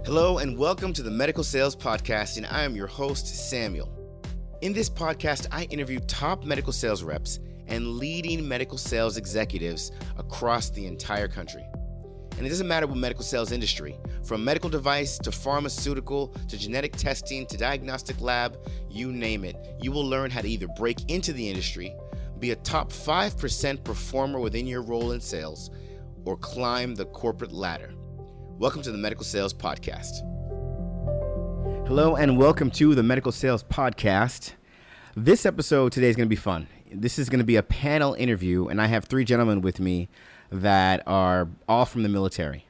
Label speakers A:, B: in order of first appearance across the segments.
A: Hello and welcome to the Medical Sales Podcast, and I am your host, Samuel. In this podcast, I interview top medical sales reps and leading medical sales executives across the entire country. And it doesn't matter what medical sales industry, from medical device to pharmaceutical to genetic testing to diagnostic lab, you name it. You will learn how to either break into the industry, be a top 5% performer within your role in sales, or climb the corporate ladder. Welcome to the Medical Sales Podcast. Hello and welcome to the Medical Sales Podcast. This episode today is going to be fun. This is going to be a panel interview, and I have three gentlemen with me that are all from the military.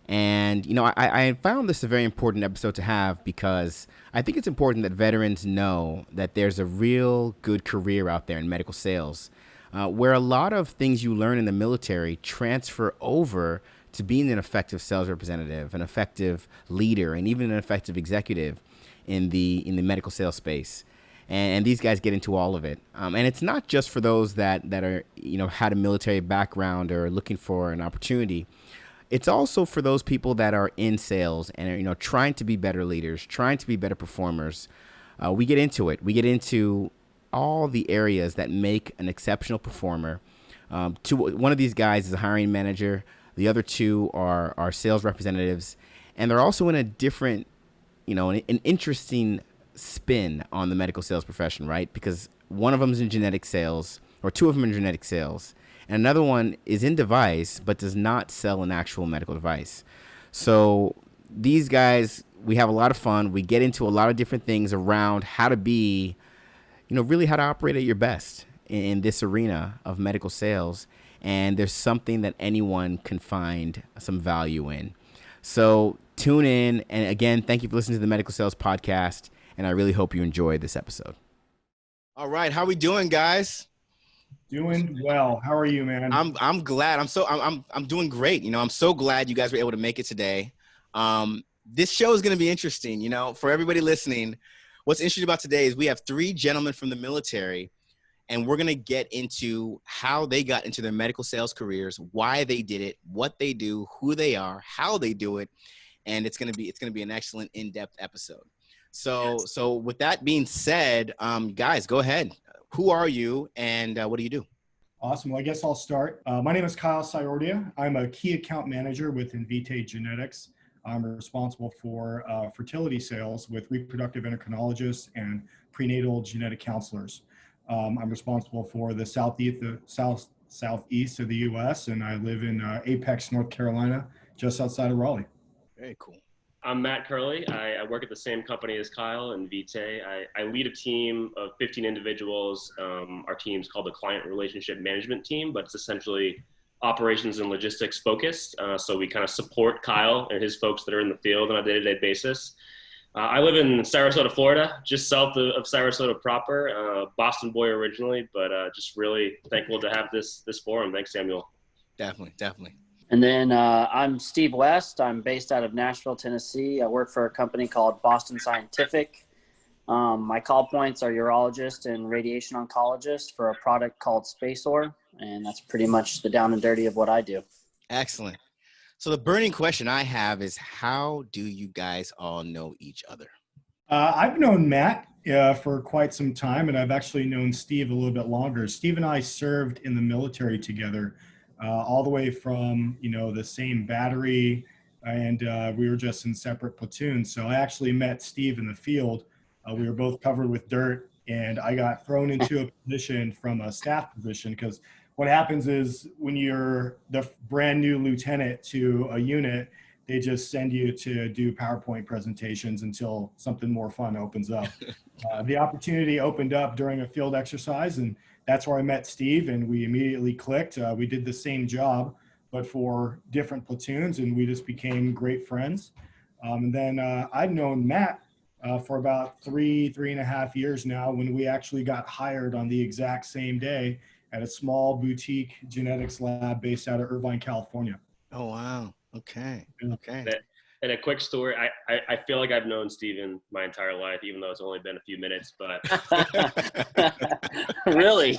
A: And, you know, I found this a very important episode to have because I think it's important that veterans know that there's a real good career out there in medical sales, where a lot of things you learn in the military transfer over to being an effective sales representative, an effective leader, and even an effective executive in the medical sales space. And these guys get into all of it. And it's not just for those that are, you know, had a military background or looking for an opportunity. It's also for those people that are in sales and are, you know, trying to be better leaders, trying to be better performers. We get into it. We get into all the areas that make an exceptional performer. One of these guys is a hiring manager. The other two are sales representatives, and they're also in a different, you know, an interesting spin on the medical sales profession, right? Because one of them is in genetic sales, or two of them in genetic sales, and another one is in device, but does not sell an actual medical device. So these guys, we have a lot of fun. We get into a lot of different things around how to be, you know, really how to operate at your best in this arena of medical sales. And there's something that anyone can find some value in. So tune in. And again, thank you for listening to the Medical Sales Podcast. And I really hope you enjoy this episode. All right. How we doing, guys?
B: Doing well. How are you, man?
A: I'm glad. I'm doing great. You know, I'm so glad you guys were able to make it today. This show is going to be interesting. You know, for everybody listening, what's interesting about today is we have three gentlemen from the military. And we're going to get into how they got into their medical sales careers, why they did it, what they do, who they are, how they do it. And it's going to be an excellent in-depth episode. So with that being said, guys, go ahead. Who are you and what do you do?
B: Awesome. Well, I guess I'll start. My name is Kyle Siordia. I'm a key account manager with Invitae Genetics. I'm responsible for fertility sales with reproductive endocrinologists and prenatal genetic counselors. I'm responsible for the southeast of the U.S., and I live in Apex, North Carolina, just outside of Raleigh.
A: Very cool.
C: I'm Matt Curley. I work at the same company as Kyle and Invitae. I lead a team of 15 individuals. Our team's called the Client Relationship Management Team, but it's essentially operations and logistics focused. So we kind of support Kyle and his folks that are in the field on a day-to-day basis. I live in Sarasota, Florida, just south of Sarasota proper, Boston boy originally, but just really thankful to have this forum. Thanks, Samuel.
A: Definitely.
D: And then I'm Steve West. I'm based out of Nashville, Tennessee. I work for a company called Boston Scientific. My call points are urologist and radiation oncologist for a product called SpaceOR, and that's pretty much the down and dirty of what I do.
A: Excellent. So the burning question I have is, how do you guys all know each other?
B: I've known Matt for quite some time, and I've actually known Steve a little bit longer. Steve and I served in the military together, all the way from, you know, the same battery, and we were just in separate platoons. So I actually met Steve in the field. We were both covered with dirt, and I got thrown into a position from a staff position because what happens is when you're the brand new lieutenant to a unit, they just send you to do PowerPoint presentations until something more fun opens up. The opportunity opened up during a field exercise, and that's where I met Steve, and we immediately clicked. We did the same job, but for different platoons, and we just became great friends. And then I've known Matt for about three and a half years now, when we actually got hired on the exact same day at a small boutique genetics lab based out of Irvine, California.
A: Oh, wow. Okay.
C: And a quick story, I feel like I've known Steven my entire life, even though it's only been a few minutes, but.
D: Really?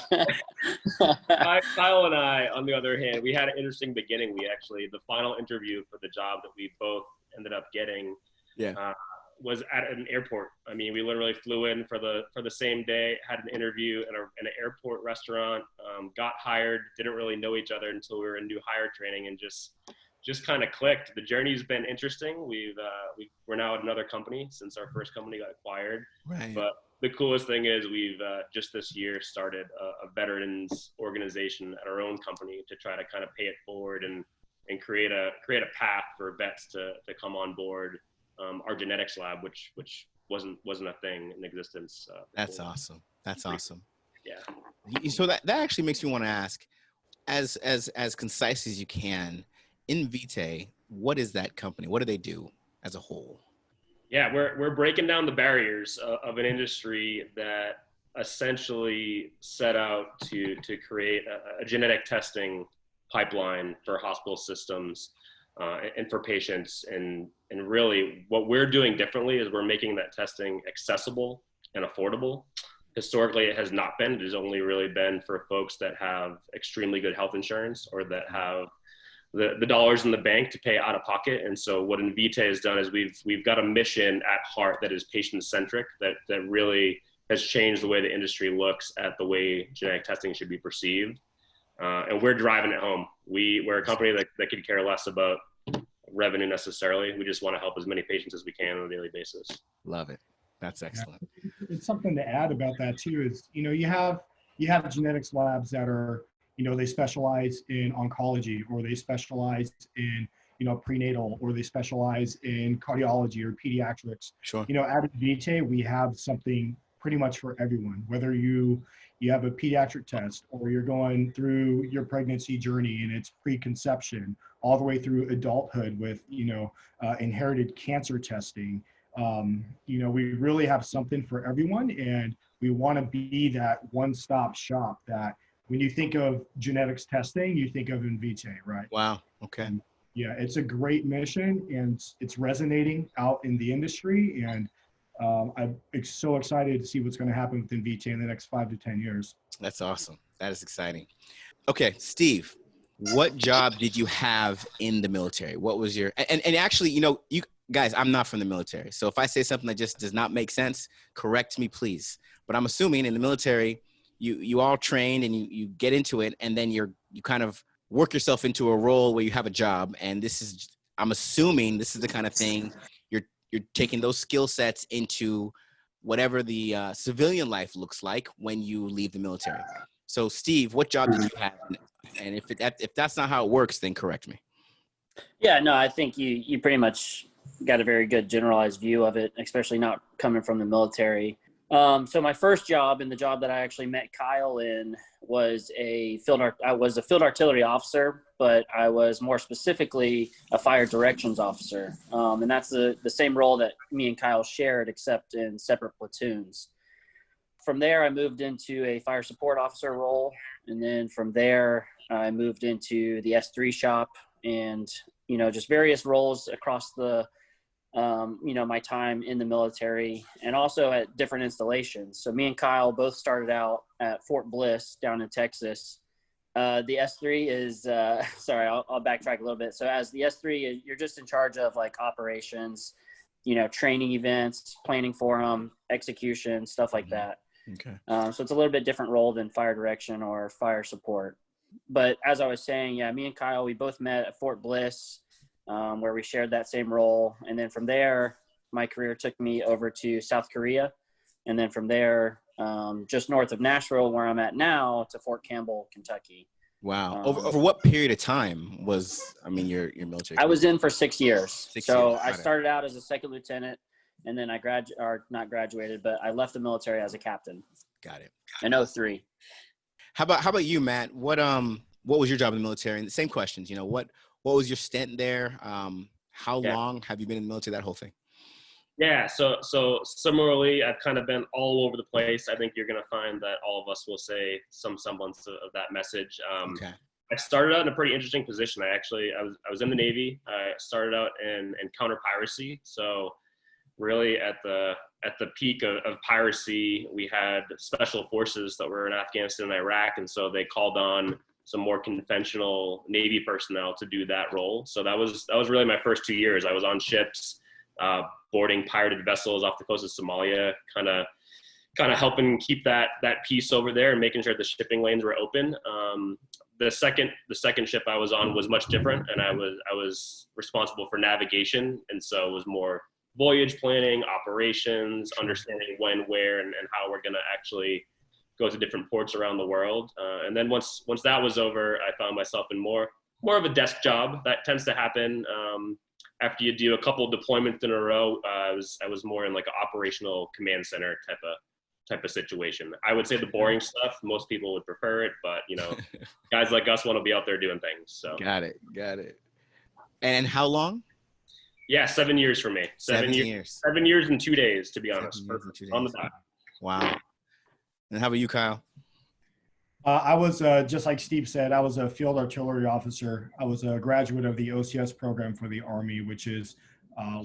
C: Kyle and I, on the other hand, we had an interesting beginning. The final interview for the job that we both ended up getting, was at an airport. I mean, we literally flew in for the same day, had an interview in an airport restaurant, got hired, didn't really know each other until we were in new hire training, and just kind of clicked. The journey's been interesting. We're now at another company since our first company got acquired.
A: Right.
C: But the coolest thing is we've just this year started a veterans organization at our own company to try to kind of pay it forward and create a path for vets to come on board our genetics lab, which wasn't a thing in existence.
A: That's awesome. That's awesome.
C: Yeah.
A: So that actually makes me want to ask, as concise as you can, Invitae, what is that company? What do they do as a whole?
C: Yeah, we're breaking down the barriers of an industry that essentially set out to create a genetic testing pipeline for hospital systems and for patients. And really what we're doing differently is we're making that testing accessible and affordable. Historically, it has not been. It has only really been for folks that have extremely good health insurance or that have the dollars in the bank to pay out of pocket. And so what Invitae has done is we've got a mission at heart that is patient-centric, that really has changed the way the industry looks at the way genetic testing should be perceived. And we're driving it home. We're a company that could care less about revenue necessarily. We just want to help as many patients as we can on a daily basis.
A: Love it. That's excellent.
B: It's something to add about that too is, you have genetics labs that are, they specialize in oncology, or they specialize in, prenatal, or they specialize in cardiology or pediatrics.
A: Sure.
B: At Invitae, we have something pretty much for everyone, whether you have a pediatric test, or you're going through your pregnancy journey and it's preconception, all the way through adulthood with, inherited cancer testing. We really have something for everyone, and we want to be that one-stop shop that when you think of genetics testing, you think of Invitae, right?
A: Wow. Okay.
B: Yeah, it's a great mission, and it's resonating out in the industry. And I'm so excited to see what's going to happen with Invitae in the next 5 to 10 years.
A: That's awesome. That is exciting. Okay, Steve, what job did you have in the military? What was your, and actually, you guys, I'm not from the military. So if I say something that just does not make sense, correct me, please. But I'm assuming in the military, you all trained and you get into it, and then you kind of work yourself into a role where you have a job. And I'm assuming this is the kind of thing you're taking those skill sets into whatever the civilian life looks like when you leave the military. So Steve, what job did you have? And if that's not how it works, then correct me.
D: Yeah, no, I think you pretty much got a very good generalized view of it, especially not coming from the military. So my first job, and the job that I actually met Kyle in, was I was a field artillery officer, but I was more specifically a fire directions officer. And that's the same role that me and Kyle shared, except in separate platoons. From there, I moved into a fire support officer role. And then from there, I moved into the S3 shop, and, just various roles across the my time in the military, and also at different installations. So me and Kyle both started out at Fort Bliss down in Texas. The S3 is, sorry, I'll backtrack a little bit. So as the S3, you're just in charge of like operations, training events, planning for them, execution, stuff like that.
A: Okay.
D: So it's a little bit different role than fire direction or fire support. But as I was saying, me and Kyle, we both met at Fort Bliss, where we shared that same role. And then from there, my career took me over to South Korea. And then from there, just north of Nashville, where I'm at now, to Fort Campbell, Kentucky.
A: Wow. Over what period of time was, your military career?
D: I was in for 6 years.
A: So
D: I started out as a second lieutenant, and then I not graduated, but I left the military as a captain.
A: Got it.
D: In 2003.
A: How about you, Matt? What was your job in the military? And the same questions, what was your stint there? How long have you been in the military, that whole thing?
C: Yeah, so similarly, I've kind of been all over the place. I think you're going to find that all of us will say some semblance of that message.
A: Okay.
C: I started out in a pretty interesting position. I was in the Navy. I started out in counter piracy. So really at the peak of piracy, we had special forces that were in Afghanistan and Iraq. And so they called on some more conventional Navy personnel to do that role. So that was really my first 2 years. I was on ships boarding pirated vessels off the coast of Somalia, kind of helping keep that peace over there and making sure the shipping lanes were open. The second ship I was on was much different, and I was responsible for navigation, and so it was more voyage planning, operations, understanding when, where, and how we're going to actually go to different ports around the world. And then once that was over, I found myself in more of a desk job. That tends to happen after you do a couple of deployments in a row. I was more in like an operational command center type of situation. I would say the boring stuff, most people would prefer it, but guys like us want to be out there doing things. So
A: Got it. And how long?
C: Yeah, 7 years for me. 7 years. 7 years and 2 days, to be honest. On the dot.
A: Wow. And how about you, Kyle?
B: I was, just like Steve said, I was a field artillery officer. I was a graduate of the OCS program for the Army, which is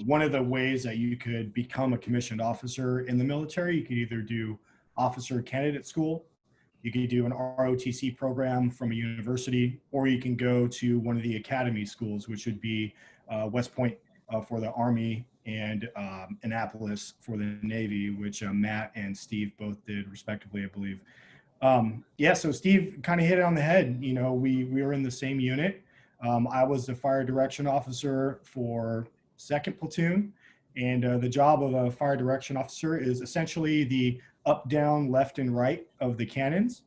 B: one of the ways that you could become a commissioned officer in the military. You could either do officer candidate school, you could do an ROTC program from a university, or you can go to one of the academy schools, which would be West Point for the Army and Annapolis for the Navy, which Matt and Steve both did respectively, I believe. So Steve kind of hit it on the head. We were in the same unit. I was the fire direction officer for 2nd Platoon, and the job of a fire direction officer is essentially the up, down, left, and right of the cannons.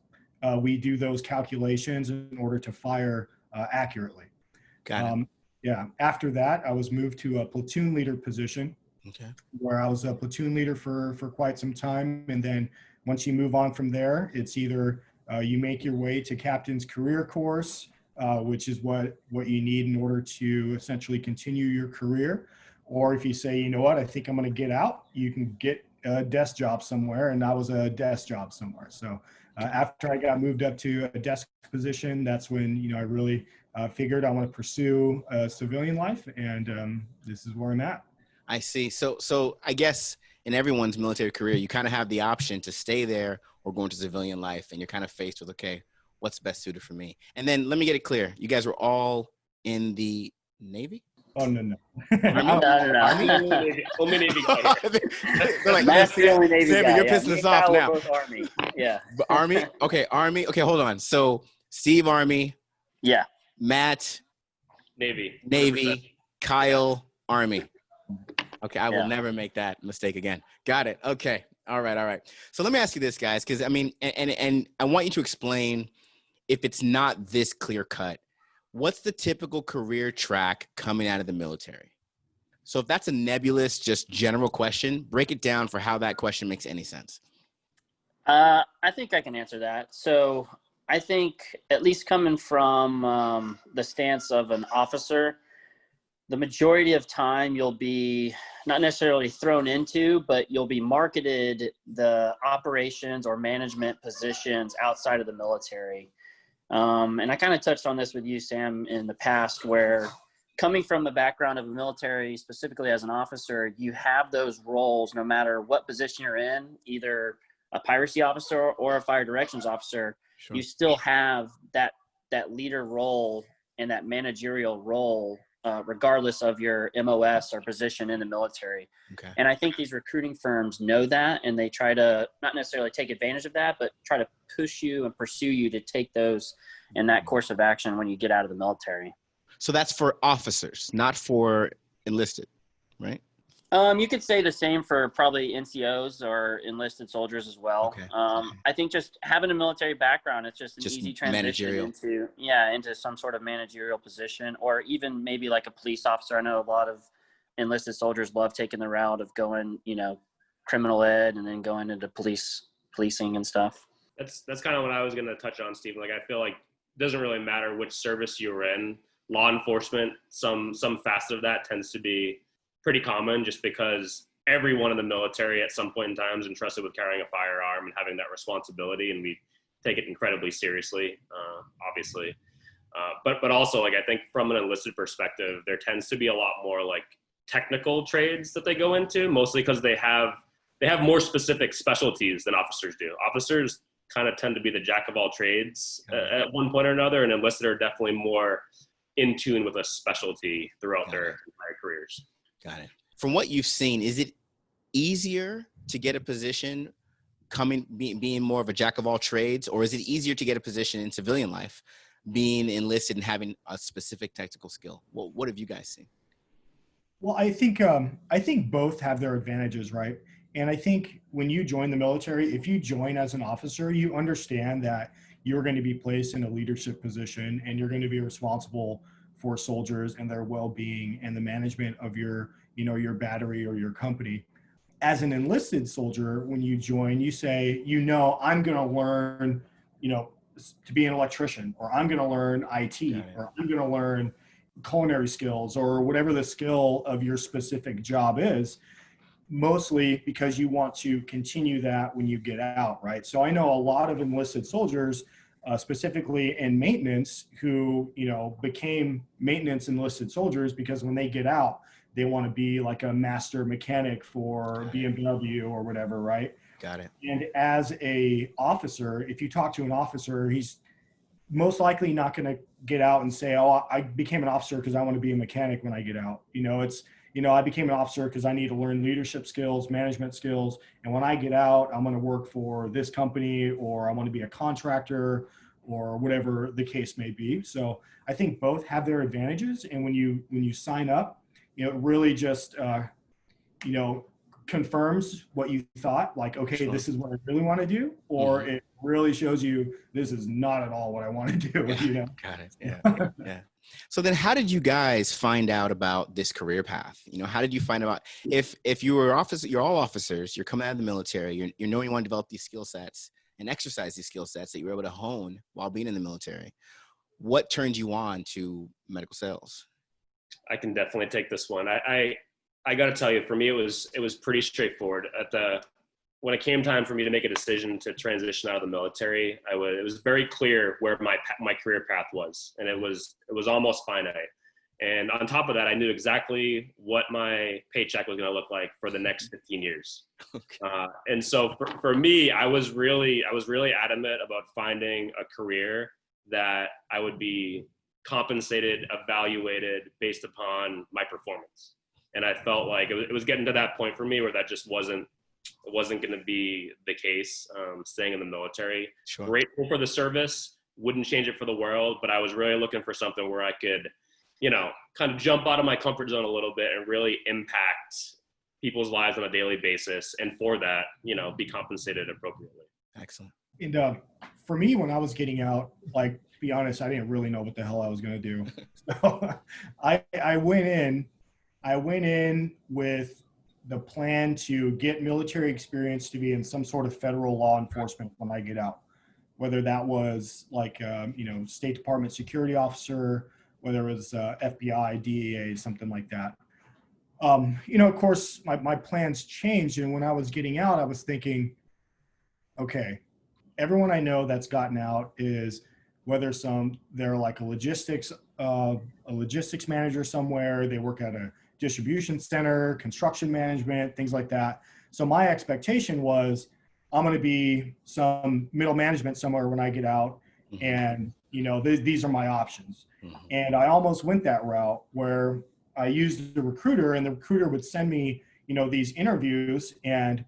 B: We do those calculations in order to fire accurately.
A: Got it.
B: After that, I was moved to a platoon leader position, where I was a platoon leader for quite some time. And then once you move on from there, it's either you make your way to captain's career course, which is what you need in order to essentially continue your career. Or if you say, you know what, I think I'm going to get out, you can get a desk job somewhere. And I was a desk job somewhere. So after I got moved up to a desk position, that's when, I really figured I want to pursue civilian life. And this is where I'm at.
A: I see. So I guess in everyone's military career, you kind of have the option to stay there or go into civilian life, and you're kind of faced with, okay, what's best suited for me? And then let me get it clear. You guys were all in the Navy?
B: Oh, no.
D: No.
C: Only Navy guy.
A: They're like,
D: Matt's the only Navy
A: Sammy,
D: guy.
A: you're pissing us off now.
D: Both Army. Yeah.
A: But Army? Okay, Army. Okay, hold on. So Steve, Army.
D: Yeah.
A: Matt,
C: Navy.
A: 100%. Kyle, Army. Okay, I will never make that mistake again. Got it. Okay. All right. So let me ask you this, guys, because and I want you to explain, if it's not this clear cut, what's the typical career track coming out of the military? So if that's a nebulous, just general question, break it down for how that question makes any sense.
D: I think I can answer that. So I think, at least coming from the stance of an officer, the majority of time you'll be not necessarily thrown into, but you'll be marketed the operations or management positions outside of the military. And I kind of touched on this with you, Sam, in the past, where coming from the background of the military, specifically as an officer, you have those roles no matter what position you're in, either a piracy officer or a fire directions officer. Sure. You still have that leader role and that managerial role, regardless of your MOS or position in the military. Okay. And I think these recruiting firms know that, and they try to not necessarily take advantage of that, but try to push you and pursue you to take those in that course of action when you get out of the military.
A: So that's for officers, not for enlisted, right?
D: You could say the same for probably NCOs or enlisted soldiers as well. Okay. I think just having a military background, it's just an easy transition into some sort of managerial position, or even maybe like a police officer. I know a lot of enlisted soldiers love taking the route of going, criminal ed and then going into policing and stuff.
C: That's kind of what I was going to touch on, Steve. Like, I feel like it doesn't really matter which service you're in. Law enforcement, some facet of that tends to be pretty common, just because everyone in the military at some point in time is entrusted with carrying a firearm and having that responsibility, and we take it incredibly seriously, obviously. But also, like, I think from an enlisted perspective, there tends to be a lot more like technical trades that they go into, mostly because they have more specific specialties than officers do. Officers kind of tend to be the jack of all trades at one point or another, and enlisted are definitely more in tune with a specialty throughout their entire careers.
A: Got it. from what you've seen, is it easier to get a position being more of a jack of all trades, or is it easier to get a position in civilian life, being enlisted and having a specific technical skill? What have you guys seen?
B: Well, I think both have their advantages, right? And I think when you join the military, if you join as an officer, you understand that you're going to be placed in a leadership position and you're going to be responsible for soldiers and their well-being and the management of your, your battery or your company. As an enlisted soldier, when you join, you say, I'm going to learn, to be an electrician, or I'm going to learn IT, or I'm going to learn culinary skills, or whatever the skill of your specific job is, mostly because you want to continue that when you get out, right? So I know a lot of enlisted soldiers, specifically in maintenance, who, became maintenance enlisted soldiers because when they get out, they want to be like a master mechanic for BMW or whatever, right?
A: Got it.
B: And as a officer, if you talk to an officer, he's most likely not going to get out and say, oh, I became an officer because I want to be a mechanic when I get out. I became an officer because I need to learn leadership skills, management skills. And when I get out, I'm going to work for this company, or I want to be a contractor, or whatever the case may be. So I think both have their advantages. And when you sign up, it really just, confirms what you thought, like, okay, sure, this is what I really want to do, or it really shows you this is not at all what I want to do.
A: Got it. Yeah. Yeah. So then how did you guys find out about this career path? How did you find out if you were you're all officers, you're coming out of the military, you're knowing you want to develop these skill sets and exercise these skill sets that you were able to hone while being in the military? What turned you on to medical sales?
C: I can definitely take this one. I got to tell you, for me, it was pretty straightforward. When it came time for me to make a decision to transition out of the military, it was very clear where my career path was, and it was almost finite. And on top of that, I knew exactly what my paycheck was going to look like for the next 15 years. Okay. And so for me, I was really adamant about finding a career that I would be compensated, evaluated based upon my performance. And I felt like it was getting to that point for me where that just wasn't going to be the case, staying in the military. Sure. Grateful for the service, wouldn't change it for the world, but I was really looking for something where I could, kind of jump out of my comfort zone a little bit and really impact people's lives on a daily basis. And for that, be compensated appropriately.
B: Excellent. And for me, when I was getting out, like, to be honest, I didn't really know what the hell I was going to do. So I went in with the plan to get military experience to be in some sort of federal law enforcement when I get out, whether that was like, State Department security officer, whether it was FBI, DEA, something like that. Of course, my plans changed. And when I was getting out, I was thinking, okay, everyone I know that's gotten out is they're like a logistics manager somewhere. They work at a distribution center, construction management, things like that. So my expectation was I'm going to be some middle management somewhere when I get out. Mm-hmm. And, these are my options. Mm-hmm. And I almost went that route where I used the recruiter, and the recruiter would send me, these interviews, and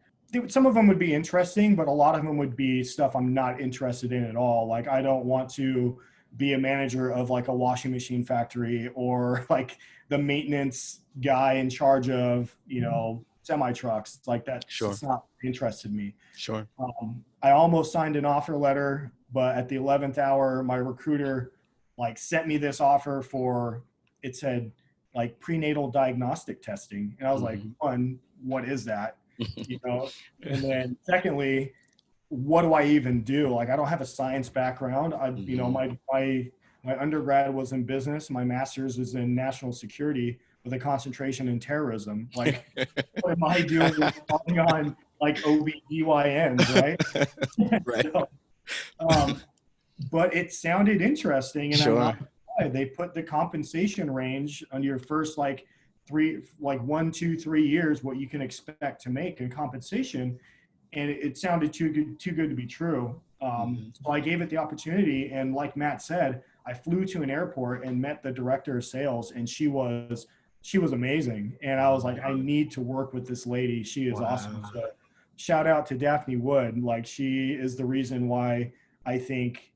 B: some of them would be interesting, but a lot of them would be stuff I'm not interested in at all. Like, I don't want to be a manager of like a washing machine factory, or like the maintenance guy in charge of, semi trucks like that. Sure. It's not interested in me. Sure. I almost signed an offer letter, but at the 11th hour, my recruiter like sent me this offer it said like prenatal diagnostic testing. And I was like, one, what is that? And then secondly, what do I even do? Like, I don't have a science background. My undergrad was in business. My master's is in national security with a concentration in terrorism. Like, what am I doing talking on like OBGYNs, right? Right. So, but it sounded interesting, and sure. They put the compensation range on your first 1, 2, 3 years, what you can expect to make in compensation. And it sounded too good to be true. So I gave it the opportunity. And like Matt said, I flew to an airport and met the director of sales, and she was she was amazing. And I was like, I need to work with this lady. She is awesome. So shout out to Daphne Wood. Like, she is the reason why I think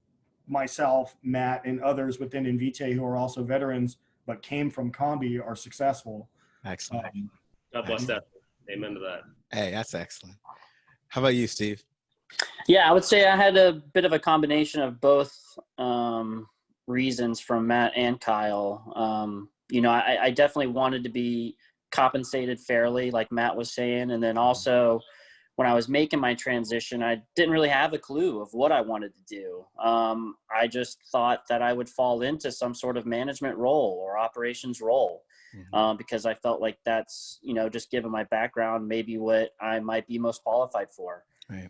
B: myself, Matt, and others within Invitae who are also veterans but came from Combi are successful.
A: Excellent.
C: God bless that. Amen to that.
A: Hey, that's excellent. How about you, Steve?
D: Yeah, I would say I had a bit of a combination of both reasons from Matt and Kyle. You know, I definitely wanted to be compensated fairly, like Matt was saying. And then also, when I was making my transition, I didn't really have a clue of what I wanted to do. I just thought that I would fall into some sort of management role or operations role, because I felt like that's, you know, just given my background, maybe what I might be most qualified for.
A: Right.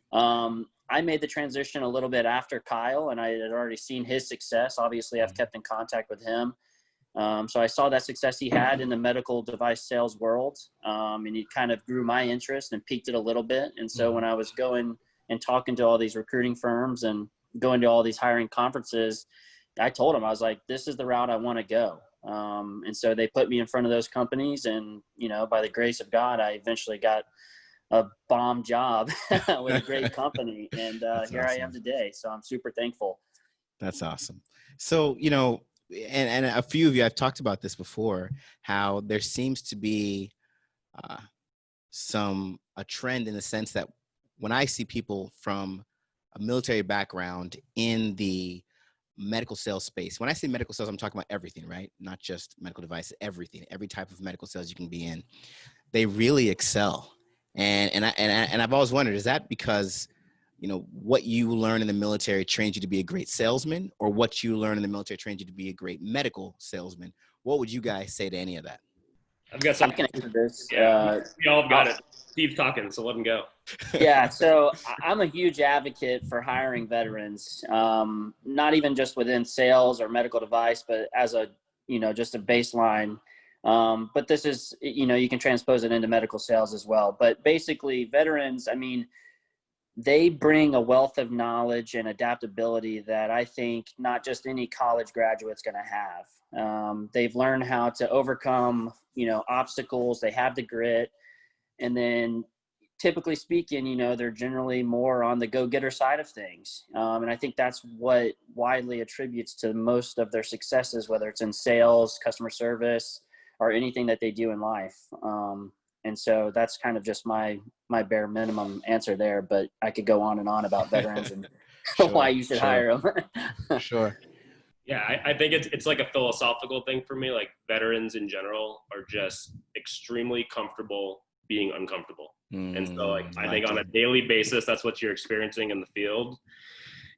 D: I made the transition a little bit after Kyle, and I had already seen his success. Obviously, I've kept in contact with him. So I saw that success he had in the medical device sales world, and it kind of grew my interest and piqued it a little bit. And so when I was going and talking to all these recruiting firms and going to all these hiring conferences, I told them, I was like, this is the route I want to go. And so they put me in front of those companies, and, you know, by the grace of God, I eventually got a bomb job with a great company. And here awesome. I am today. So I'm super thankful.
A: That's awesome. So, you know, and a few of you, I've talked about this before, how there seems to be a trend in the sense that when I see people from a military background in the medical sales space, when I say medical sales, I'm talking about everything, right? Not just medical devices, everything, every type of medical sales you can be in. They really excel. And I've always wondered, is that because, you know, what you learn in the military trains you to be a great salesman, or what you learn in the military trains you to be a great medical salesman? What would you guys say to any of that?
C: I've got some.
D: I can answer this.
C: Yeah, we all got it. Steve's talking, so let him go.
D: Yeah, so I'm a huge advocate for hiring veterans, not even just within sales or medical device, but as a, you know, just a baseline. But this is, you know, you can transpose it into medical sales as well. But basically, veterans, I mean, they bring a wealth of knowledge and adaptability that I think not just any college graduate's going to have. They've learned how to overcome, you know, obstacles. They have the grit. And then typically speaking, you know, they're generally more on the go-getter side of things. And I think that's what widely attributes to most of their successes, whether it's in sales, customer service, or anything that they do in life. And so that's kind of just my bare minimum answer there, but I could go on and on about veterans and why you should hire them.
A: Sure.
C: Yeah, I think it's like a philosophical thing for me. Like, veterans in general are just extremely comfortable being uncomfortable. And so, like, I think on a daily basis, that's what you're experiencing in the field.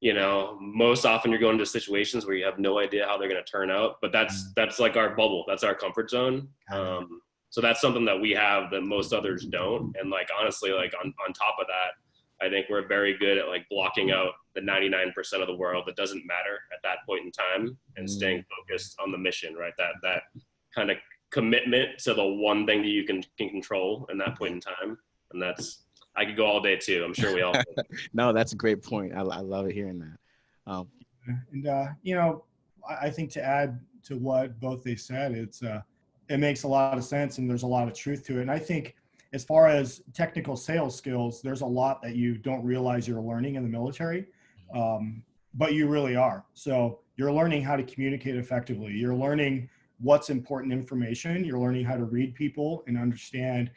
C: You know, most often you're going into situations where you have no idea how they're going to turn out, but that's like our bubble. That's our comfort zone. So that's something that we have that most others don't. And, like, honestly, like on top of that, I think we're very good at, like, blocking out the 99% of the world that doesn't matter at that point in time and staying focused on the mission, right? That kind of commitment to the one thing that you can control in that point in time. And I could go all day too. I'm sure we all could.
A: No, that's a great point. I love it hearing that.
B: And, you know, I think to add to what both they said, it makes a lot of sense and there's a lot of truth to it. And I think as far as technical sales skills, there's a lot that you don't realize you're learning in the military, but you really are. So you're learning how to communicate effectively. You're learning what's important information. You're learning how to read people and understand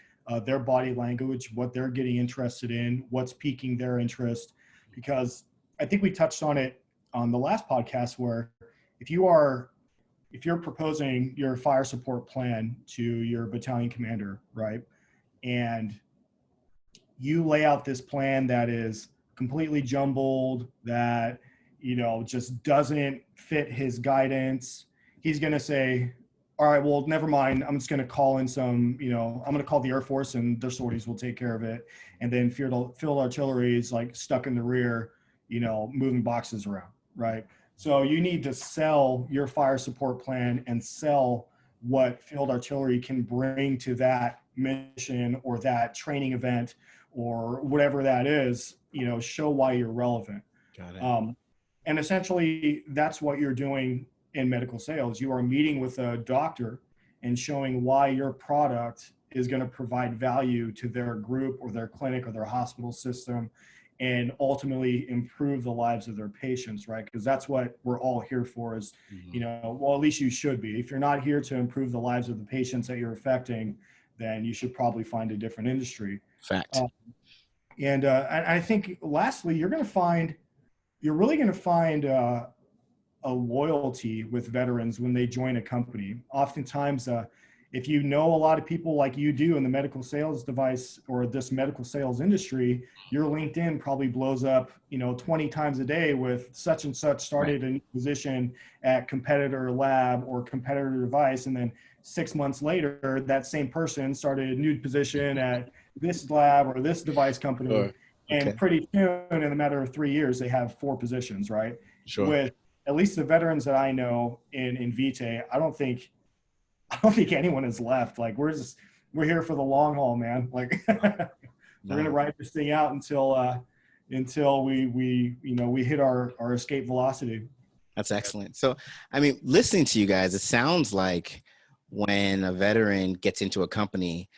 B: their body language, what they're getting interested in, what's piquing their interest. Because I think we touched on it on the last podcast, where if you're proposing your fire support plan to your battalion commander, right? And you lay out this plan that is completely jumbled, that, you know, just doesn't fit his guidance, he's going to say, all right, well, never mind. I'm just going to call in some, you know, I'm going to call the Air Force and their sorties will take care of it. And then field artillery is like stuck in the rear, you know, moving boxes around, right? So you need to sell your fire support plan and sell what field artillery can bring to that mission or that training event or whatever that is, you know, show why you're relevant.
A: Got it.
B: And essentially that's what you're doing in medical sales. You are meeting with a doctor and showing why your product is going to provide value to their group or their clinic or their hospital system, and ultimately improve the lives of their patients, right? Because that's what we're all here for is, you know, well, at least you should be. If you're not here to improve the lives of the patients that you're affecting, then you should probably find a different industry.
A: Fact.
B: And I think lastly, you're really going to find a loyalty with veterans when they join a company. Oftentimes, if you know a lot of people like you do in the medical sales device or this medical sales industry, your LinkedIn probably blows up, you know, 20 times a day with such and such started a new position at competitor lab or competitor device. And then 6 months later, that same person started a new position at this lab or this device company.
A: Sure.
B: And pretty soon, in a matter of 3 years, they have 4 positions, right?
A: Sure.
B: With at least the veterans that I know in Invitae, I don't think anyone is left. Like we're here for the long haul, man. Like we're gonna ride this thing out until we hit our escape velocity.
A: That's excellent. So, I mean, listening to you guys, it sounds like when a veteran gets into a company,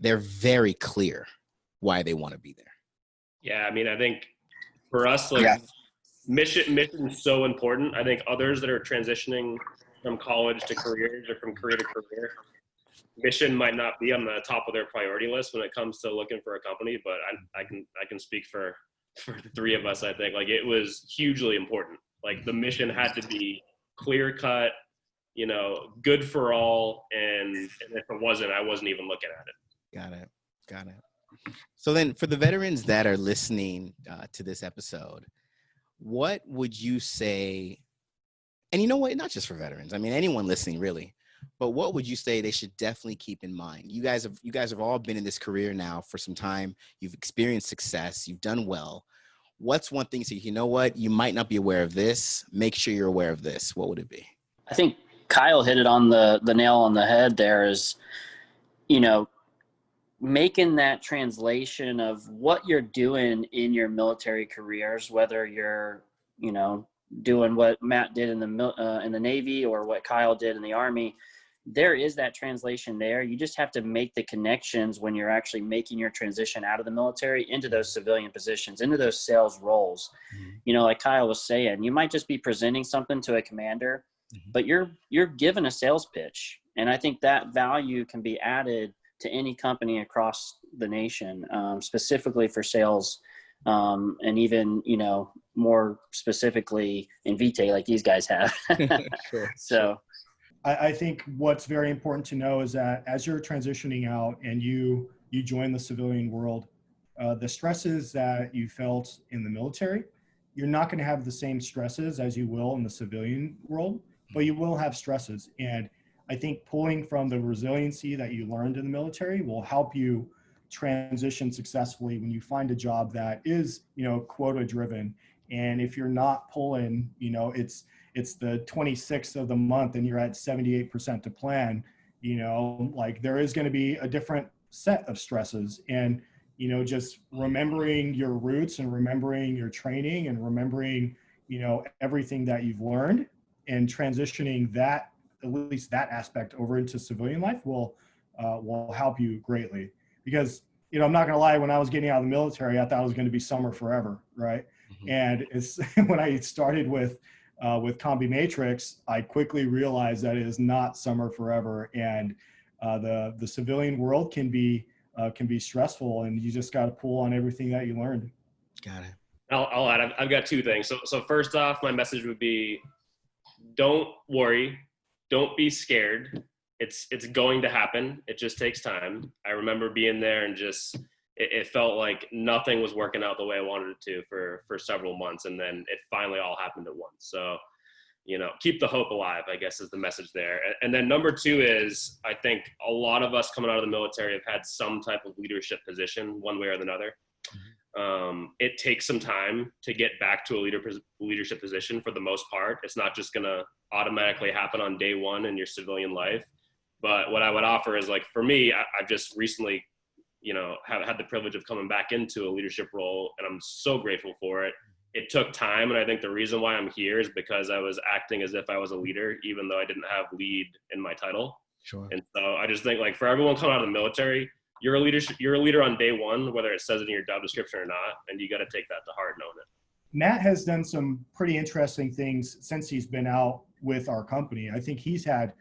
A: they're very clear why they want to be there.
C: Yeah, I mean, I think for us, like mission is so important. I think others that are transitioning from college to careers or from career to career, mission might not be on the top of their priority list when it comes to looking for a company, but I can speak for the 3 of us. I think like it was hugely important. Like the mission had to be clear cut, you know, good for all. And if it wasn't, I wasn't even looking at it.
A: Got it. So then for the veterans that are listening to this episode, what would you say, and you know what, not just for veterans, I mean, anyone listening really, but what would you say they should definitely keep in mind? You guys have all been in this career now for some time. You've experienced success. You've done well. What's one thing, so you know what, you might not be aware of this, make sure you're aware of this. What would it be?
D: I think Kyle hit it on the nail on the head there is, you know, making that translation of what you're doing in your military careers, whether you're, you know, doing what Matt did in the Navy or what Kyle did in the Army, there is that translation there. You just have to make the connections when you're actually making your transition out of the military into those civilian positions, into those sales roles. You know, like Kyle was saying, you might just be presenting something to a commander, but you're given a sales pitch. And I think that value can be added to any company across the nation, specifically for sales, and even, you know, more specifically Invitae like these guys have. So
B: I think what's very important to know is that as you're transitioning out and you join the civilian world, the stresses that you felt in the military, you're not going to have the same stresses as you will in the civilian world, but you will have stresses. And I think pulling from the resiliency that you learned in the military will help you transition successfully when you find a job that is, you know, quota driven. And if you're not pulling, you know, it's the 26th of the month and you're at 78% to plan, you know, like there is going to be a different set of stresses. And, you know, just remembering your roots and remembering your training and remembering, you know, everything that you've learned and transitioning that, at least that aspect over into civilian life will help you greatly. Because, you know, I'm not going to lie, when I was getting out of the military, I thought it was going to be summer forever, right? And it's when I started with Combi Matrix, I quickly realized that it is not summer forever, and the civilian world can be stressful, and you just got to pull on everything that you learned.
A: Got it.
C: I'll add. I've got 2 things. So first off, my message would be, don't worry, don't be scared. It's going to happen. It just takes time. I remember being there and just it felt like nothing was working out the way I wanted it to for several months, and then it finally all happened at once. So, you know, keep the hope alive, I guess, is the message there. And then number 2 is, I think a lot of us coming out of the military have had some type of leadership position one way or another. It takes some time to get back to a leadership position for the most part. It's not just going to automatically happen on day one in your civilian life. But what I would offer is, like, for me, I've just recently, you know, have had the privilege of coming back into a leadership role, and I'm so grateful for it. It took time, and I think the reason why I'm here is because I was acting as if I was a leader, even though I didn't have lead in my title.
A: Sure.
C: And so I just think, like, for everyone coming out of the military, you're a leader on day one, whether it says it in your job description or not, and you got to take that to heart and own it.
B: Matt has done some pretty interesting things since he's been out with our company. I think he's had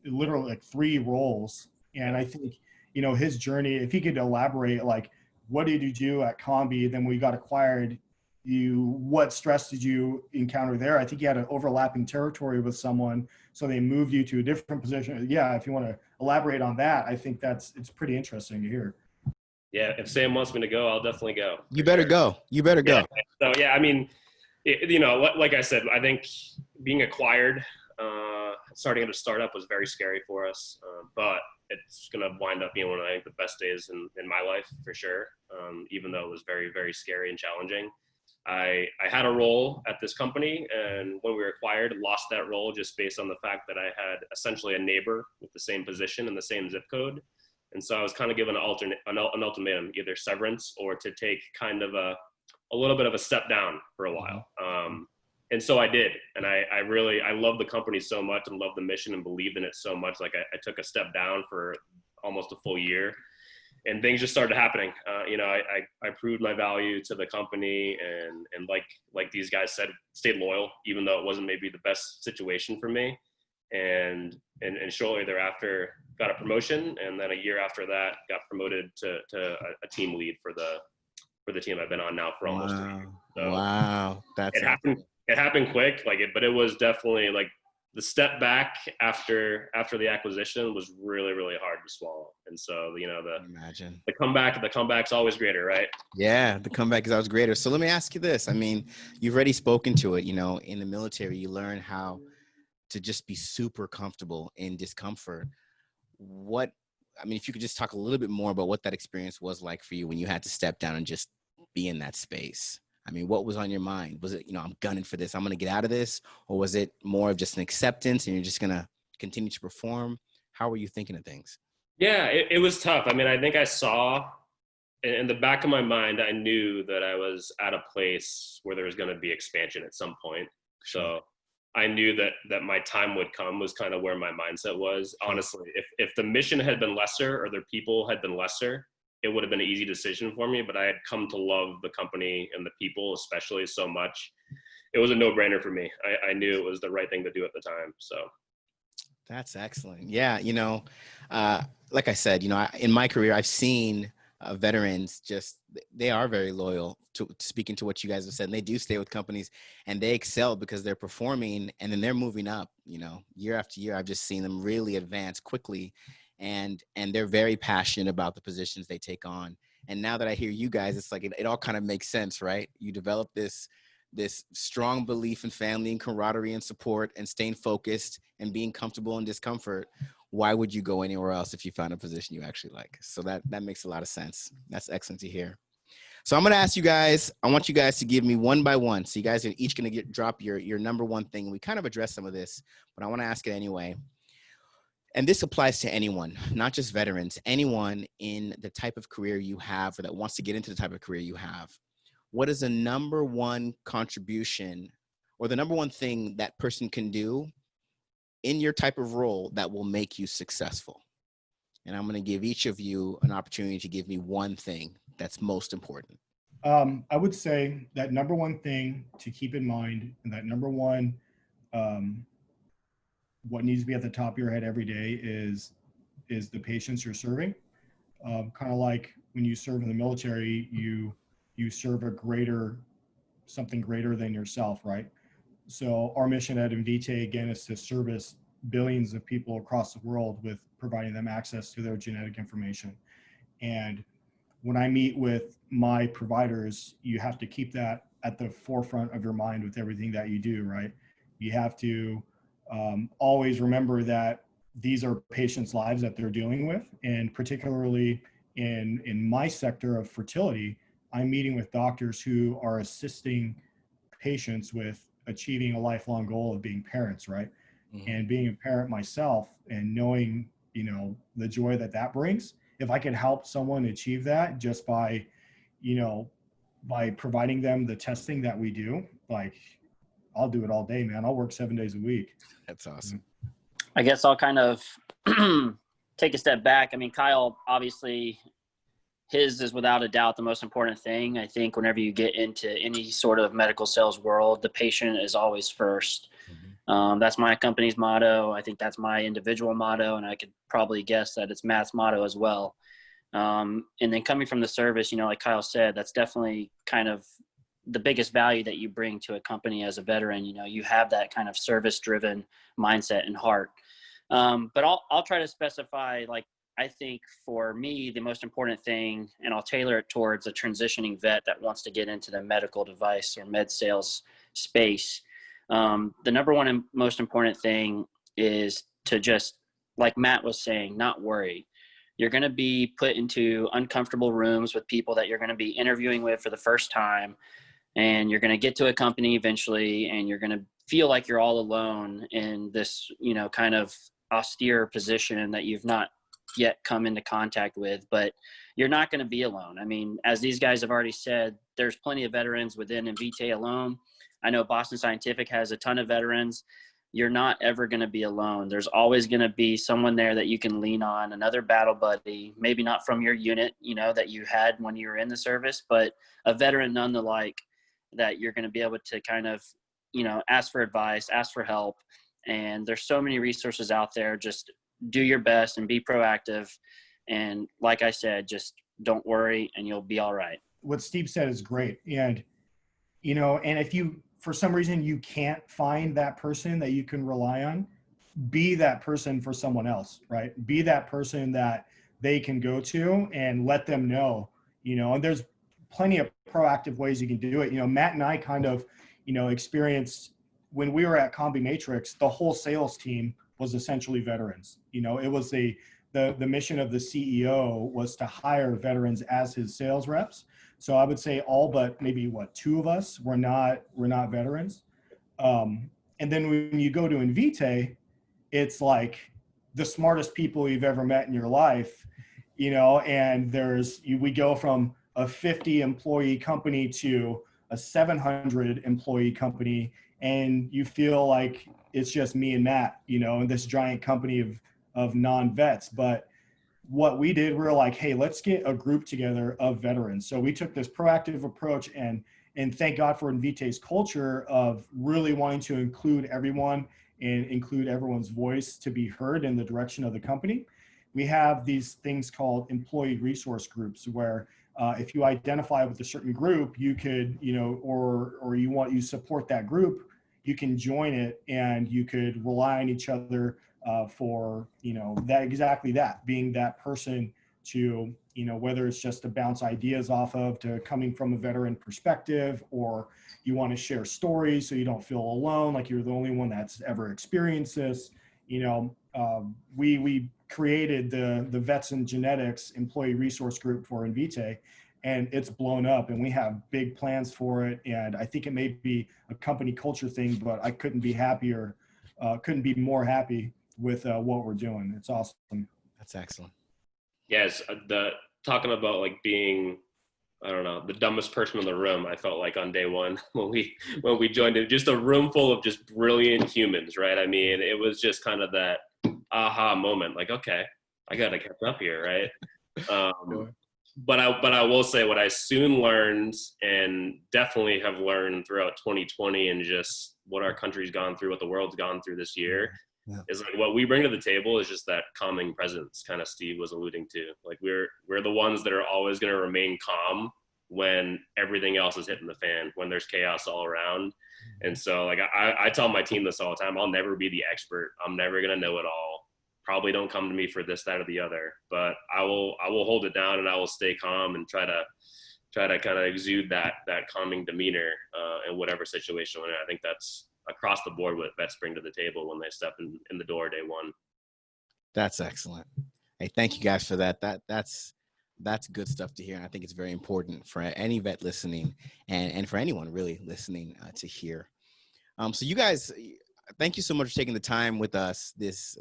B: literally like 3 roles. And I think, his journey, if he could elaborate, like, what did you do at Combi? Then we got acquired. What stress did you encounter there? I think you had an overlapping territory with someone, so they moved you to a different position. Yeah, if you want to elaborate on that, I think it's pretty interesting to hear.
C: Yeah, if Sam wants me to go, I'll definitely go.
A: You better go. You better go.
C: So yeah, I mean, like I said, I think being acquired, starting at a startup was very scary for us, but it's going to wind up being one of, I think, the best days in my life for sure. Even though it was very, very scary and challenging. I had a role at this company, and when we were acquired, lost that role just based on the fact that I had essentially a neighbor with the same position and the same zip code. And so I was kind of given an ultimatum, either severance or to take kind of a little bit of a step down for a while. And so I did. And I love the company so much and love the mission and believed in it so much. Like I took a step down for almost a full year, and things just started happening. I proved my value to the company, and like these guys said, stayed loyal, even though it wasn't maybe the best situation for me. And shortly thereafter got a promotion, and then a year after that got promoted to a team lead for the team I've been on now for almost 3 years. So
A: wow,
C: it happened quick, but it was definitely like the step back after the acquisition was really, really hard to swallow. And so the comeback's always greater, right?
A: Yeah, the comeback is always greater. So let me ask you this. I mean, you've already spoken to it. In the military, you learn how to just be super comfortable in discomfort. If you could just talk a little bit more about what that experience was like for you when you had to step down and just be in that space. I mean, what was on your mind? Was it, I'm gunning for this, I'm going to get out of this? Or was it more of just an acceptance and you're just going to continue to perform? How were you thinking of things?
C: Yeah, it was tough. I mean, I think I saw in the back of my mind, I knew that I was at a place where there was going to be expansion at some point. So I knew that my time would come, was kind of where my mindset was. Honestly, if the mission had been lesser or the people had been lesser, it would have been an easy decision for me, but I had come to love the company and the people especially so much. It was a no-brainer for me. I knew it was the right thing to do at the time. So
A: that's excellent. Yeah. Like I said, in my career, I've seen veterans they are very loyal to speaking to what you guys have said, and they do stay with companies and they excel because they're performing and then they're moving up, year after year. I've just seen them really advance quickly, and they're very passionate about the positions they take on. And now that I hear you guys, it's like it all kind of makes sense, right? You develop this strong belief in family and camaraderie and support and staying focused and being comfortable in discomfort. Why would you go anywhere else if you found a position you actually like? So that makes a lot of sense. That's excellent to hear. So I'm going to ask you guys, I want you guys to give me one by one. So you guys are each going to drop your number one thing. We kind of addressed some of this, but I want to ask it anyway. And this applies to anyone, not just veterans, anyone in the type of career you have or that wants to get into the type of career you have. What is the number one contribution or the number one thing that person can do in your type of role that will make you successful? And I'm going to give each of you an opportunity to give me one thing that's most important.
B: I would say that number one thing to keep in mind, and that number one, what needs to be at the top of your head every day is the patients you're serving. Kind of like when you serve in the military, you serve something greater than yourself, right? So our mission at Invitae, again, is to service billions of people across the world with providing them access to their genetic information. And when I meet with my providers, you have to keep that at the forefront of your mind with everything that you do, right? You have to always remember that these are patients' lives that they're dealing with. And particularly in my sector of fertility, I'm meeting with doctors who are assisting patients with achieving a lifelong goal of being parents, right? Mm-hmm. And being a parent myself and knowing, the joy that brings, if I can help someone achieve that just by providing them the testing that we do, like, I'll do it all day, man. I'll work 7 days a week.
A: That's awesome.
D: I guess I'll kind of take a step back, I mean, Kyle, obviously his is without a doubt the most important thing. I think whenever you get into any sort of medical sales world, the patient is always first. That's my company's motto. I think that's my individual motto, and I could probably guess that it's Matt's motto as well. And then coming from the service, you know, like Kyle said, that's definitely kind of the biggest value that you bring to a company as a veteran. You know, you have that kind of service-driven mindset and heart. But I'll try to specify, like, I think for me, the most important thing, and I'll tailor it towards a transitioning vet that wants to get into the medical device or med sales space. The number one and most important thing is to just, like Matt was saying, not worry. You're going to be put into uncomfortable rooms with people that you're going to be interviewing with for the first time. And you're going to get to a company eventually, and you're going to feel like you're all alone in this, you know, kind of austere position that you've not yet come into contact with, but you're not going to be alone. I mean, as these guys have already said, there's plenty of veterans within Invitae alone. I know Boston Scientific has a ton of veterans. You're not ever going to be alone. There's always going to be someone there that you can lean on, another battle buddy, maybe not from your unit, you know, that you had when you were in the service, but a veteran nonetheless that you're going to be able to kind of, you know, ask for advice, ask for help. And there's so many resources out there. Just do your best and be proactive. And like I said, just don't worry and you'll be all right.
B: What Steve said is great. And, you know, and if you, for some reason, you can't find that person that you can rely on, be that person for someone else, right? Be that person that they can go to and let them know, you know, and there's plenty of proactive ways you can do it. You know, Matt and I kind of, you know, experienced when we were at Combi Matrix, the whole sales team was essentially veterans. You know, it was the mission of the CEO was to hire veterans as his sales reps. So I would say all but maybe two of us were not veterans. And then when you go to Invitae, it's like the smartest people you've ever met in your life, you know, and we go from a 50 employee company to a 700 employee company, and you feel like it's just me and Matt, you know, and this giant company of non-vets. But what we did, we were like, hey, let's get a group together of veterans. So we took this proactive approach, and thank God for Invitae's culture of really wanting to include everyone and include everyone's voice to be heard in the direction of the company. We have these things called employee resource groups where if you identify with a certain group, you could, you know, or you support that group, you can join it and you could rely on each other for, you know, that being that person to, you know, whether it's just to bounce ideas off of, to coming from a veteran perspective, or you want to share stories so you don't feel alone, like you're the only one that's ever experienced this. You know, we created the Vets and Genetics Employee Resource Group for Invitae, and it's blown up, and we have big plans for it. And I think it may be a company culture thing, but I couldn't be more happy with what we're doing. It's awesome.
A: That's excellent.
C: Yes, talking about like being, I don't know, the dumbest person in the room. I felt like on day one when we joined it, just a room full of just brilliant humans, right? I mean, it was just kind of that aha moment, like, okay, I got to catch up here, right? But I will say what I soon learned, and definitely have learned throughout 2020 and just what our country's gone through, what the world's gone through this year, is like what we bring to the table is just that calming presence, kind of Steve was alluding to. Like we're the ones that are always going to remain calm when everything else is hitting the fan, when there's chaos all around. And so like I tell my team this all the time, I'll never be the expert. I'm never going to know it all. Probably don't come to me for this, that, or the other, but I will hold it down and I will stay calm and try to kind of exude that calming demeanor in whatever situation we're in. I think that's across the board what vets bring to the table when they step in the door day one.
A: That's excellent. Hey, thank you guys for that. That's good stuff to hear. And I think it's very important for any vet listening and for anyone really listening to hear. So you guys, thank you so much for taking the time with us this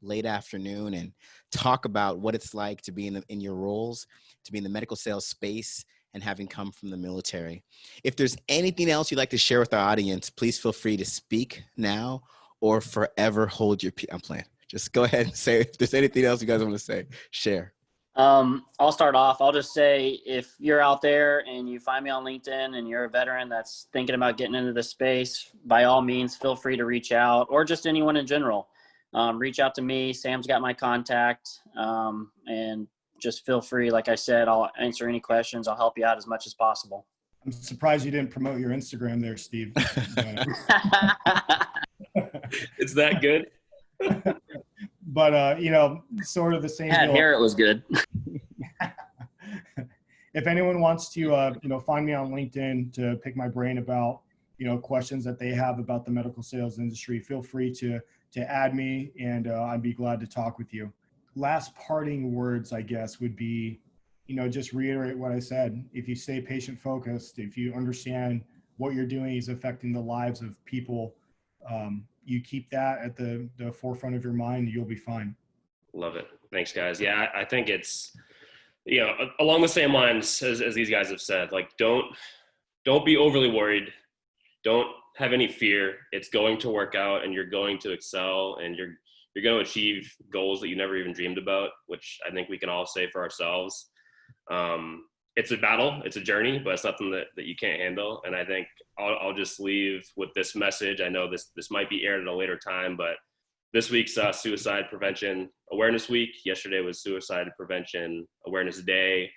A: late afternoon and talk about what it's like to be in your roles, to be in the medical sales space and having come from the military. If there's anything else you'd like to share with our audience, please feel free to speak now or forever hold your peace. I'm playing. Just go ahead and say if there's anything else you guys want to say, share.
D: I'll start off. I'll just say, if you're out there and you find me on LinkedIn and you're a veteran that's thinking about getting into this space, by all means, feel free to reach out, or just anyone in general. Reach out to me. Sam's got my contact. And just feel free. Like I said, I'll answer any questions. I'll help you out as much as possible.
B: I'm surprised you didn't promote your Instagram there, Steve.
C: It's that good.
B: But, sort of the same
D: Had
B: deal.
D: hair, it was good.
B: If anyone wants to, find me on LinkedIn to pick my brain about, questions that they have about the medical sales industry, feel free to add me, and I'd be glad to talk with you. Last parting words, I guess, would be, just reiterate what I said. If you stay patient focused, if you understand what you're doing is affecting the lives of people, you keep that at the forefront of your mind, you'll be fine.
C: Love it. Thanks, guys. Yeah, I think it's, along the same lines as these guys have said, like, don't be overly worried. Don't have any fear. It's going to work out, and you're going to excel, and you're going to achieve goals that you never even dreamed about, which I think we can all say for ourselves. It's a battle, it's a journey, but it's something that you can't handle. And I think I'll just leave with this message. I know this might be aired at a later time, but this week's Suicide Prevention Awareness Week. Yesterday was Suicide Prevention Awareness Day.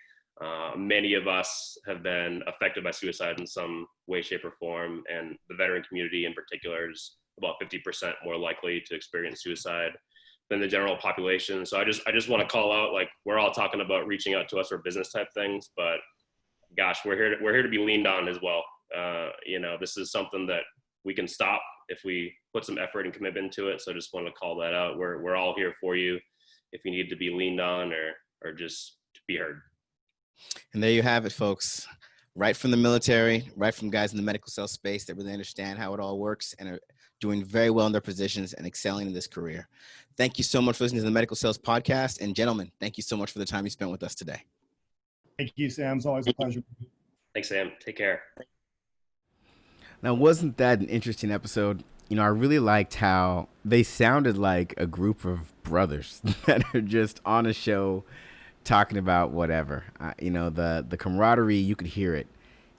C: Many of us have been affected by suicide in some way, shape, or form, and the veteran community in particular is about 50% more likely to experience suicide than the general population. So I just want to call out, like, we're all talking about reaching out to us for business type things, but gosh, we're here to be leaned on as well. This is something that we can stop if we put some effort and commitment to it. So I just want to call that out. We're all here for you if you need to be leaned on or just to be heard.
A: And there you have it, folks. Right from the military, right from guys in the medical sales space that really understand how it all works and are doing very well in their positions and excelling in this career. Thank you so much for listening to the Medical Sales Podcast. And gentlemen, thank you so much for the time you spent with us today.
B: Thank you, Sam. It's always a pleasure.
C: Thanks, Sam. Take care.
A: Now, wasn't that an interesting episode? I really liked how they sounded like a group of brothers that are just on a show talking about whatever. The camaraderie, you could hear it.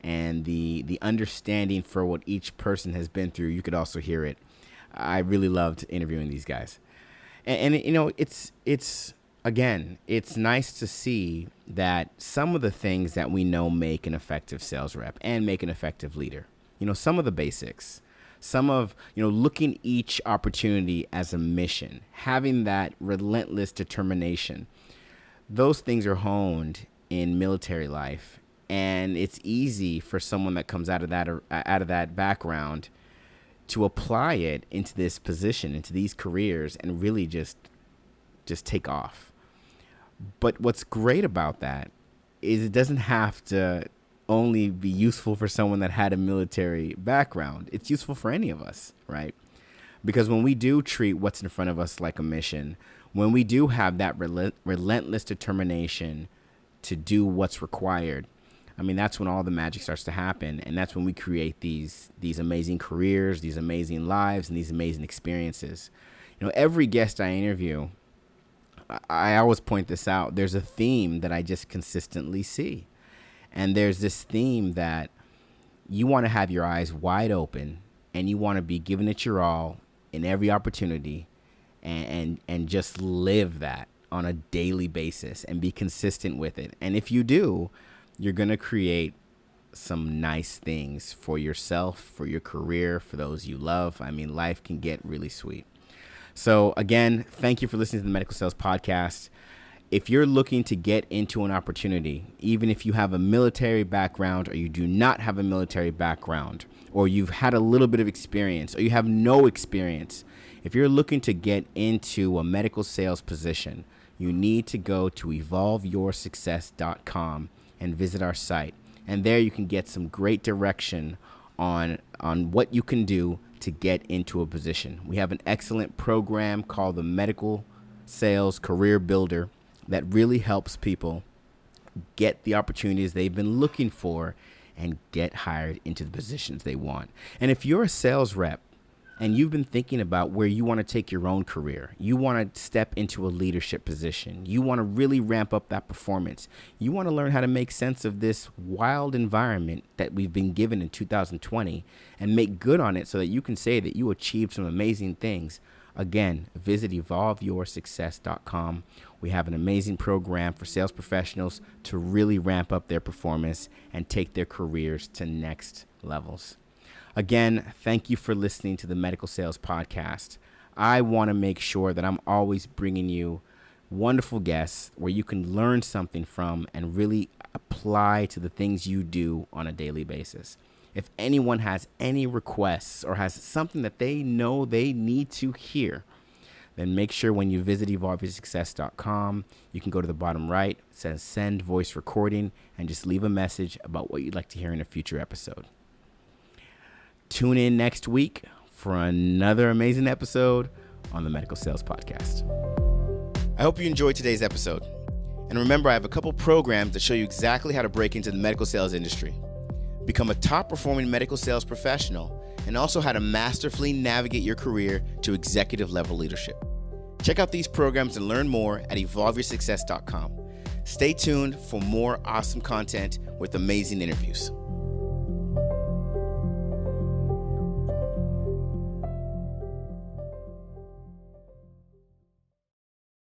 A: And the understanding for what each person has been through, you could also hear it. I really loved interviewing these guys. And it's again, it's nice to see that some of the things that we know make an effective sales rep and make an effective leader, some of the basics, some of, looking each opportunity as a mission, having that relentless determination, those things are honed in military life. And it's easy for someone that comes out of that background to apply it into this position, into these careers, and really just take off. But what's great about that is it doesn't have to only be useful for someone that had a military background. It's useful for any of us, right? Because when we do treat what's in front of us like a mission, when we do have that relentless determination to do what's required, that's when all the magic starts to happen. And that's when we create these amazing careers, these amazing lives, and these amazing experiences. Every guest I interview, I always point this out. There's a theme that I just consistently see. And there's this theme that you want to have your eyes wide open and you want to be giving it your all in every opportunity and just live that on a daily basis and be consistent with it. And if you do, you're going to create some nice things for yourself, for your career, for those you love. Life can get really sweet. So again, thank you for listening to the Medical Sales Podcast. If you're looking to get into an opportunity, even if you have a military background or you do not have a military background, or you've had a little bit of experience or you have no experience, if you're looking to get into a medical sales position, you need to go to evolveyoursuccess.com and visit our site. And there you can get some great direction on what you can do to get into a position. We have an excellent program called the Medical Sales Career Builder that really helps people get the opportunities they've been looking for and get hired into the positions they want. And if you're a sales rep and you've been thinking about where you want to take your own career, you want to step into a leadership position, you want to really ramp up that performance, you want to learn how to make sense of this wild environment that we've been given in 2020 and make good on it so that you can say that you achieved some amazing things, again, visit evolveyoursuccess.com. We have an amazing program for sales professionals to really ramp up their performance and take their careers to next levels. Again, thank you for listening to the Medical Sales Podcast. I want to make sure that I'm always bringing you wonderful guests where you can learn something from and really apply to the things you do on a daily basis. If anyone has any requests or has something that they know they need to hear, then make sure when you visit evolveyoursuccess.com, you can go to the bottom right, it says send voice recording, and just leave a message about what you'd like to hear in a future episode. Tune in next week for another amazing episode on the Medical Sales Podcast. I hope you enjoyed today's episode. And remember, I have a couple programs that show you exactly how to break into the medical sales industry, become a top-performing medical sales professional, and also how to masterfully navigate your career to executive-level leadership. Check out these programs and learn more at evolveyoursuccess.com. Stay tuned for more awesome content with amazing interviews.